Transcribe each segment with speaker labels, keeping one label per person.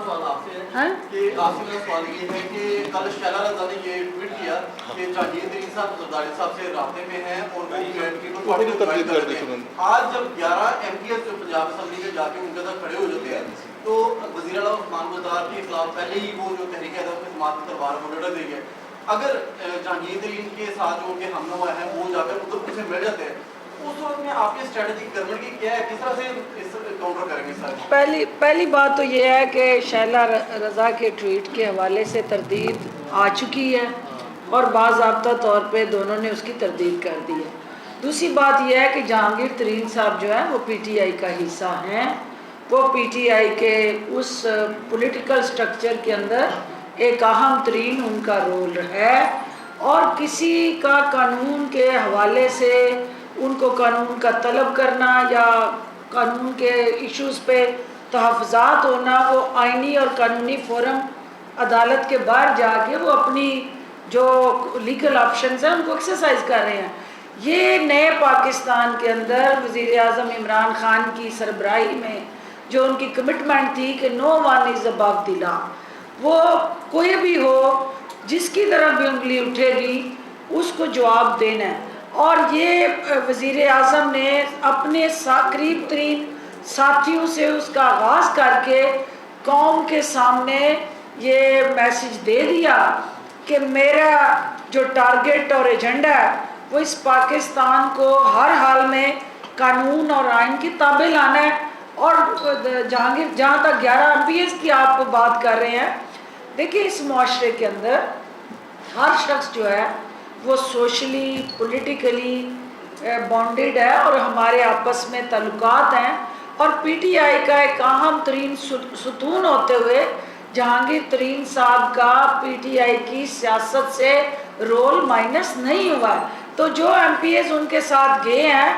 Speaker 1: سوال آپ سے ہے کہ آپ سے میرا سوال یہ ہے کہ کل شیلا رضا نے یہ ٹویٹ کیا کہ جہانگیر ترین صاحب زرداری صاحب سے رابطے میں ہیں اور وہ پیپلز پارٹی کو جوائن کر رہے ہیں. آج جب 11 MP جو پنجاب اسمبلی کے جا کے ان کے ساتھ کھڑے ہو جاتے ہیں تو وزیر اعلیٰ عثمان بزدار کے خلاف پہلے ہی وہ جو تحریک ہے اس سماعت کی تلوار کو ڈٹ گئی ہے. اگر جہانگیر ترین کے ساتھ جو کہ ہم نوا ہیں وہ جا کر اتر پردیش سے مل جاتے ہیں اس وقت میں آپ کی اسٹریٹجی گورنمنٹ کی کیا ہے, کس طرح سے اس کاؤنٹر کریں گے سر؟
Speaker 2: پہلی بات تو یہ ہے کہ شیلا رضا کے ٹویٹ کے حوالے سے تردید آ چکی ہے اور باضابطہ طور پہ دونوں نے اس کی تردید کر دی ہے. دوسری بات یہ ہے کہ جہانگیر ترین صاحب جو ہیں وہ پی ٹی آئی کا حصہ ہیں, وہ پی ٹی آئی کے اس پولیٹیکل سٹرکچر کے اندر ایک اہم ترین ان کا رول ہے, اور کسی کا قانون کے حوالے سے ان کو قانون کا طلب کرنا یا قانون کے ایشوز پہ تحفظات ہونا, وہ آئینی اور قانونی فورم عدالت کے باہر جا کے وہ اپنی جو لیگل آپشنز ہیں ان کو ایکسرسائز کر رہے ہیں. یہ نئے پاکستان کے اندر وزیر اعظم عمران خان کی سربراہی میں جو ان کی کمٹمنٹ تھی کہ نو ون از ابو دی لا, وہ کوئی بھی ہو جس کی طرف بھی انگلی اٹھے گی اس کو جواب دینا ہے. اور یہ وزیر اعظم نے اپنے قریب ترین ساتھیوں سے اس کا آغاز کر کے قوم کے سامنے یہ میسج دے دیا کہ میرا جو ٹارگٹ اور ایجنڈا ہے وہ اس پاکستان کو ہر حال میں قانون اور آئین کی تابع لانا ہے. اور جہانگیر جہاں تک 11 MPs کی آپ کو بات کر رہے ہیں, دیکھیں اس معاشرے کے اندر ہر شخص جو ہے وہ سوشلی پولیٹیکلی بانڈیڈ ہے اور ہمارے آپس میں تعلقات ہیں, اور پی ٹی آئی کا ایک اہم ترین ستون ہوتے ہوئے جہانگیر ترین صاحب کا پی ٹی آئی کی سیاست سے رول مائنس نہیں ہوا ہے. تو جو MPs ان کے ساتھ گئے ہیں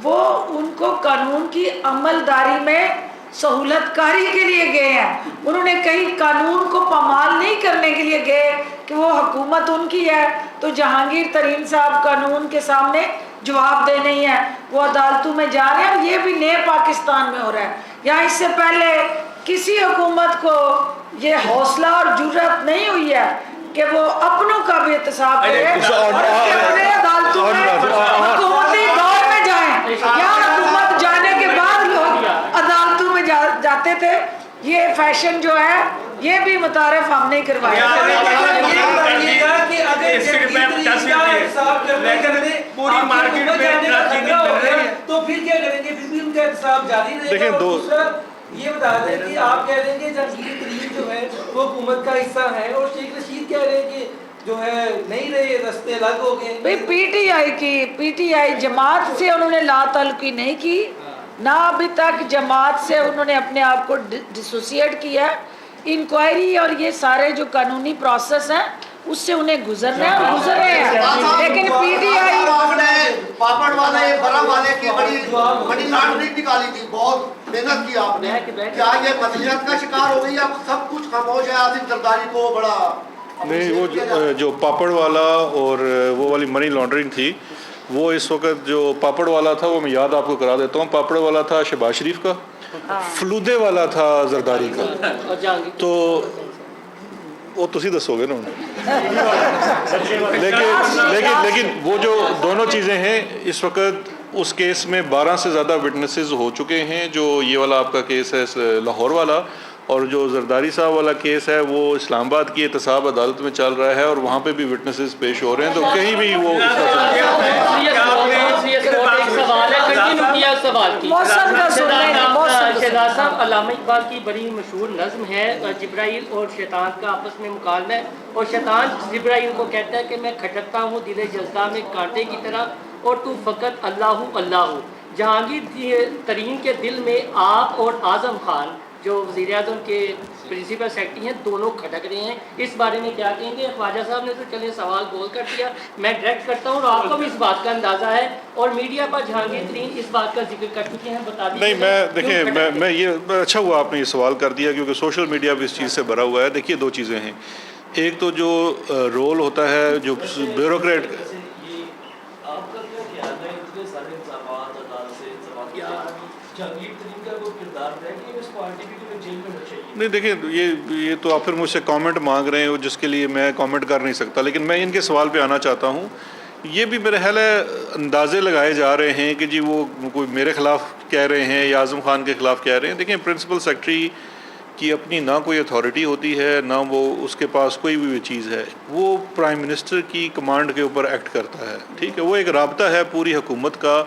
Speaker 2: وہ ان کو قانون کی عملداری میں سہولت کاری کے لیے گئے ہیں, انہوں نے کہیں قانون کو پامال نہیں کرنے کے لیے گئے کہ وہ حکومت ان کی ہے تو جہانگیر ترین صاحب قانون کے سامنے جواب دے نہیں ہے, وہ عدالتوں میں جا رہے ہیں. یہ بھی نئے پاکستان میں ہو رہا ہے. یہاں اس سے پہلے کسی حکومت کو یہ حوصلہ اور جرأت نہیں ہوئی ہے کہ وہ اپنوں کا بھی احتساب کرے اور اس کے بڑے عدالتوں میں حکومتی دور میں جائیں. یہاں حکومت جانے کے بعد لوگ عدالتوں میں جاتے تھے. یہ فیشن جو ہے یہ بھی متعارف ہم نہیں کروایا.
Speaker 3: پوری مارکیٹ میں تو پھر کیا کریں گے, پھر بھی ان کا احتساب جاری رہے گا. دوسرا یہ بتا دیں کہ آپ کہہ رہے ہیں کہ جہانگیر ترین جو ہے وہ حکومت کا حصہ ہے, اور شیخ رشید کہہ رہے ہیں کہ جو ہے نہیں رہے, رستے الگ ہو گئے.
Speaker 2: بھئی پی ٹی آئی جماعت سے انہوں نے لا تعلقی نہیں کی, نہ ابھی تک جماعت سے انہوں نے اپنے آپ کو ڈسوسیٹ کیا. انکوائری اور یہ سارے جو قانونی پروسیس ہیں اس سے انہیں گزرنا ہے اور گزر رہے ہیں. لیکن پی ٹی آئی
Speaker 4: پاپڑ والے برا والے کی بڑی لانڈری نکالی تھی, بہت محنت کی آپ نے, کیا یہ مصیبت کا شکار ہو گئی, اب سب کچھ خاموش ہے, آصف زرداری کو بڑا
Speaker 5: نہیں. وہ جو پاپڑ والا اور وہ والی منی لانڈرنگ تھی, وہ اس وقت جو پاپڑ والا تھا وہ میں یاد آپ کو کرا دیتا ہوں. پاپڑ والا تھا شہباز شریف کا, فلودے والا تھا زرداری کا. تو وہ تسی دسو گے نا. لیکن وہ جو دونوں چیزیں ہیں اس وقت اس کیس میں 12 سے زیادہ وٹنسز ہو چکے ہیں. جو یہ والا آپ کا کیس ہے لاہور والا, اور جو زرداری صاحب والا کیس ہے وہ اسلام آباد کی احتساب عدالت میں چل رہا ہے, اور وہاں پہ بھی وٹنسز پیش ہو رہے ہیں. تو کہیں بھی وہ
Speaker 6: شہزاد صاحب, علامہ اقبال کی بڑی مشہور نظم ہے جبرائیل اور شیطان کا آپس میں مکالمہ ہے, اور شیطان جبرائیل کو کہتا ہے کہ میں کھٹکتا ہوں دل جزدہ میں کانٹے کی طرح, اور تو فقط اللہ اللہ. جہانگیر ترین کے دل میں آپ اور اعظم خان جو وزیر اعظم کے پرنسپل سیکرٹری ہیں دونوں کھٹک رہے ہیں, اس بارے میں کیا کہیں گے؟ خواجہ صاحب نے تو چلے سوال گول کر دیا, میں ڈائریکٹ کرتا ہوں, اور آپ کو بھی اس بات کا اندازہ ہے, اور میڈیا پر جہانگیر ترین اس بات کا ذکر کر چکے ہیں. بتا دیجیے.
Speaker 5: نہیں, میں دیکھیں میں یہ اچھا ہوا آپ نے یہ سوال کر دیا, کیونکہ سوشل میڈیا بھی اس چیز سے بھرا ہوا ہے. دیکھیے دو چیزیں ہیں, ایک تو جو رول ہوتا ہے جو بیوروکریٹ
Speaker 3: جہانگیر ترین کا وہ کردار ہے کہ اس پارٹی کی جو جیل میں بچے
Speaker 5: نہیں دیکھیں یہ تو آپ پھر مجھ سے کامنٹ مانگ رہے ہیں جس کے لیے میں کامنٹ کر نہیں سکتا، لیکن میں ان کے سوال پہ آنا چاہتا ہوں. یہ بھی میرے خیال ہے اندازے لگائے جا رہے ہیں کہ جی وہ کوئی میرے خلاف کہہ رہے ہیں یا اعظم خان کے خلاف کہہ رہے ہیں. دیکھیں پرنسپل سیکرٹری کی اپنی نہ کوئی اتھارٹی ہوتی ہے، نہ وہ اس کے پاس کوئی بھی چیز ہے. وہ پرائم منسٹر کی کمانڈ کے اوپر ایکٹ کرتا ہے، ٹھیک ہے. وہ ایک رابطہ ہے پوری حکومت کا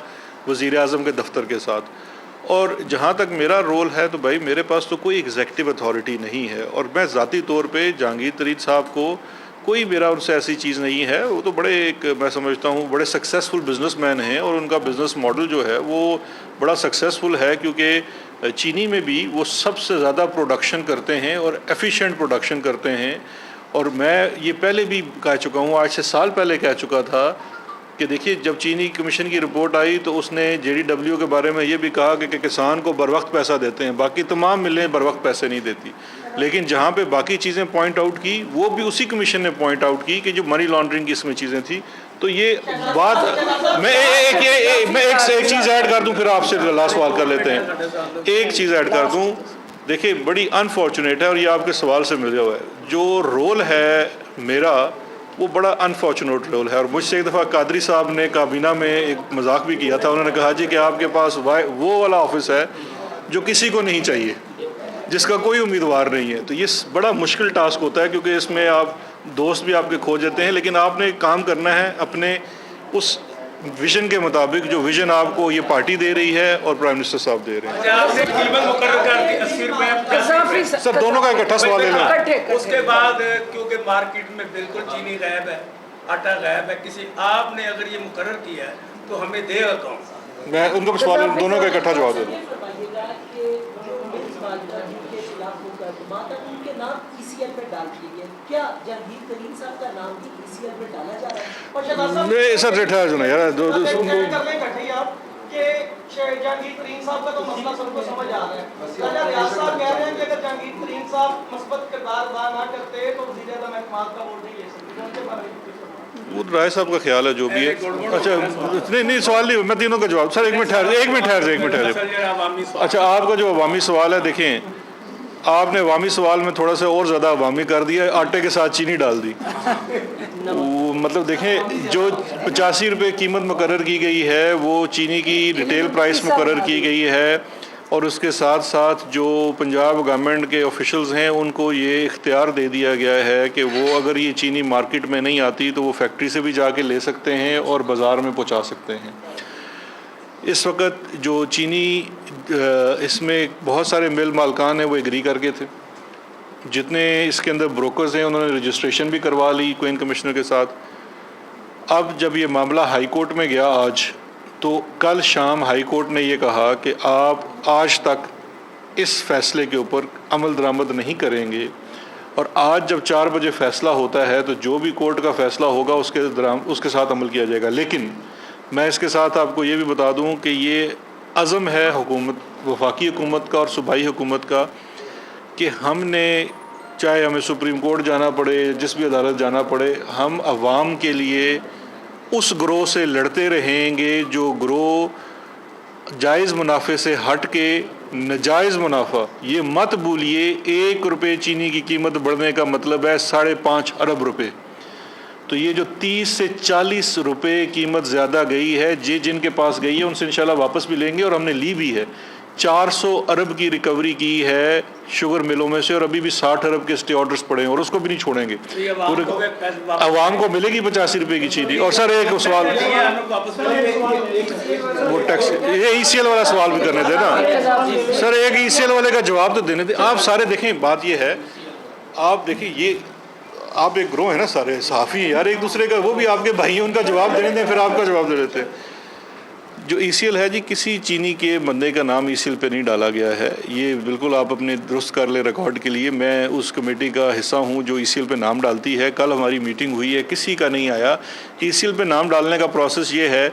Speaker 5: وزیر اعظم کے دفتر کے ساتھ. اور جہاں تک میرا رول ہے تو بھائی میرے پاس تو کوئی ایگزیکٹو اتھارٹی نہیں ہے، اور میں ذاتی طور پہ جہانگیر ترین صاحب کو کوئی میرا ان سے ایسی چیز نہیں ہے. وہ تو بڑے ایک میں سمجھتا ہوں بڑے سکسیزفل بزنس مین ہیں، اور ان کا بزنس ماڈل جو ہے وہ بڑا سکسیزفل ہے، کیونکہ چینی میں بھی وہ سب سے زیادہ پروڈکشن کرتے ہیں اور ایفیشینٹ پروڈکشن کرتے ہیں. اور میں یہ پہلے بھی کہہ چکا ہوں، آج سے سال پہلے کہہ چکا تھا کہ دیکھیے جب چینی کمیشن کی رپورٹ آئی تو اس نے JDW کے بارے میں یہ بھی کہا کہ کسان کو بر وقت پیسہ دیتے ہیں، باقی تمام ملیں بر وقت پیسے نہیں دیتی. لیکن جہاں پہ باقی چیزیں پوائنٹ آؤٹ کی وہ بھی اسی کمیشن نے پوائنٹ آؤٹ کی کہ جو منی لانڈرنگ کی اس میں چیزیں تھیں. تو یہ بات میں ایک چیز ایڈ کر دوں، پھر آپ سے لاسٹ سوال کر لیتے ہیں. ایک چیز ایڈ کر دوں، دیکھیں بڑی انفارچونیٹ ہے، اور یہ آپ کے سوال سے مل ہوا ہے. جو رول ہے میرا وہ بڑا انفارچونیٹ رول ہے. اور مجھ سے ایک دفعہ قادری صاحب نے کابینہ میں ایک مذاق بھی کیا تھا. انہوں نے کہا جی کہ آپ کے پاس وہ والا آفس ہے جو کسی کو نہیں چاہیے، جس کا کوئی امیدوار نہیں ہے. تو یہ بڑا مشکل ٹاسک ہوتا ہے، کیونکہ اس میں آپ دوست بھی آپ کے کھو جاتے ہیں، لیکن آپ نے کام کرنا ہے اپنے اس ویژن کے مطابق جو ویژن آپ کو یہ پارٹی دے رہی ہے اور پرائم منسٹر صاحب دے رہے ہیں.
Speaker 3: آپ نے قیمت مقرر کر دی 80 روپے.
Speaker 5: سر دونوں کا اکٹھا سوال لے لیں.
Speaker 3: اس کے بعد کیونکہ مارکیٹ میں بالکل چینی غائب ہے، آٹا غائب ہے، کسی آپ نے اگر یہ مقرر کیا ہے تو ہمیں دے گا کون؟
Speaker 5: میں ان کو سوال دونوں کا اکٹھا جواب دے دوں. سر ٹھہر جو نا یار
Speaker 7: کہ جہانگیر ترین صاحب کا تو مسئلہ سب کو سمجھ آ رہا ہے. ریاض صاحب کہہ رہے ہیں کہ اگر جہانگیر ترین صاحب مثبت کردار ادا نہ کرتے تو وزیر اعظم اعتماد کا ووٹ نہیں لے سکتے.
Speaker 5: وہ رائے صاحب کا خیال ہے جو بھی ہے. اچھا نہیں سوال نہیں، میں تینوں کا جواب. سر ایک منٹ ٹھہر. اچھا آپ کا جو عوامی سوال ہے، دیکھیں آپ نے عوامی سوال میں تھوڑا سا اور زیادہ عوامی کر دیا، آٹے کے ساتھ چینی ڈال دی. مطلب دیکھیں جو 85 روپے قیمت مقرر کی گئی ہے وہ چینی کی ریٹیل پرائس مقرر کی گئی ہے، اور اس کے ساتھ ساتھ جو پنجاب گورنمنٹ کے آفیشلز ہیں ان کو یہ اختیار دے دیا گیا ہے کہ وہ اگر یہ چینی مارکیٹ میں نہیں آتی تو وہ فیکٹری سے بھی جا کے لے سکتے ہیں اور بازار میں پہنچا سکتے ہیں. اس وقت جو چینی اس میں بہت سارے مل مالکان ہیں وہ ایگری کر گئے تھے. جتنے اس کے اندر بروکرز ہیں انہوں نے رجسٹریشن بھی کروا لی کوئن کمشنر کے ساتھ. اب جب یہ معاملہ ہائی کورٹ میں گیا آج، تو کل شام ہائی کورٹ نے یہ کہا کہ آپ آج تک اس فیصلے کے اوپر عمل درآمد نہیں کریں گے، اور آج جب 4 بجے فیصلہ ہوتا ہے تو جو بھی کورٹ کا فیصلہ ہوگا اس کے ساتھ عمل کیا جائے گا. لیکن میں اس کے ساتھ آپ کو یہ بھی بتا دوں کہ یہ عزم ہے حکومت، وفاقی حکومت کا اور صوبائی حکومت کا، کہ ہم نے چاہے ہمیں سپریم کورٹ جانا پڑے، جس بھی عدالت جانا پڑے، ہم عوام کے لیے اس گروہ سے لڑتے رہیں گے جو گروہ جائز منافع سے ہٹ کے ناجائز منافع. یہ مت بھولیے 1 روپے چینی کی قیمت بڑھنے کا مطلب ہے 5.5 ارب روپے. تو یہ جو 30 سے 40 روپے قیمت زیادہ گئی ہے، جن کے پاس گئی ہے ان سے انشاءاللہ واپس بھی لیں گے، اور ہم نے لی بھی ہے. 400 ارب کی ریکوری کی ہے شوگر ملوں میں سے، اور ابھی بھی 60 ارب کے اسٹے آرڈرز پڑے ہیں، اور اس کو بھی نہیں چھوڑیں گے. عوام کو ملے گی 85 روپے کی چینی. اور سر ایک سوال، وہ ٹیکس یہ ECL والا سوال بھی کرنے دیں نا سر. ایک ECL والے کا جواب تو دینے دیں. آپ سارے دیکھیں، بات یہ ہے، آپ دیکھیں یہ آپ ایک گروہ ہیں نا، سارے صحافی ہیں یار ایک دوسرے کا، وہ بھی آپ کے بھائی ہیں، ان کا جواب دینے دیں، پھر آپ کا جواب دے دیتے ہیں. جو ECL ہے جی، کسی چینی کے بندے کا نام ECL پہ نہیں ڈالا گیا ہے. یہ بالکل آپ اپنے درست کر لیں ریکارڈ کے لیے. میں اس کمیٹی کا حصہ ہوں جو ECL پہ نام ڈالتی ہے. کل ہماری میٹنگ ہوئی ہے، کسی کا نہیں آیا. ECL پہ نام ڈالنے کا پروسیس یہ ہے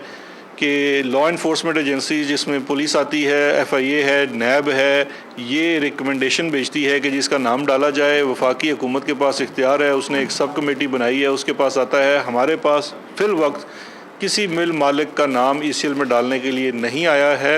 Speaker 5: کہ لا انفورسمنٹ ایجنسی جس میں پولیس آتی ہے، FIA ہے، نیب ہے، یہ ریکمنڈیشن بھیجتی ہے کہ جس کا نام ڈالا جائے. وفاقی حکومت کے پاس اختیار ہے، اس نے ایک سب کمیٹی بنائی ہے، اس کے پاس آتا ہے. ہمارے پاس فی الوقت کسی مل مالک کا نام ECL میں ڈالنے کے لیے نہیں آیا ہے.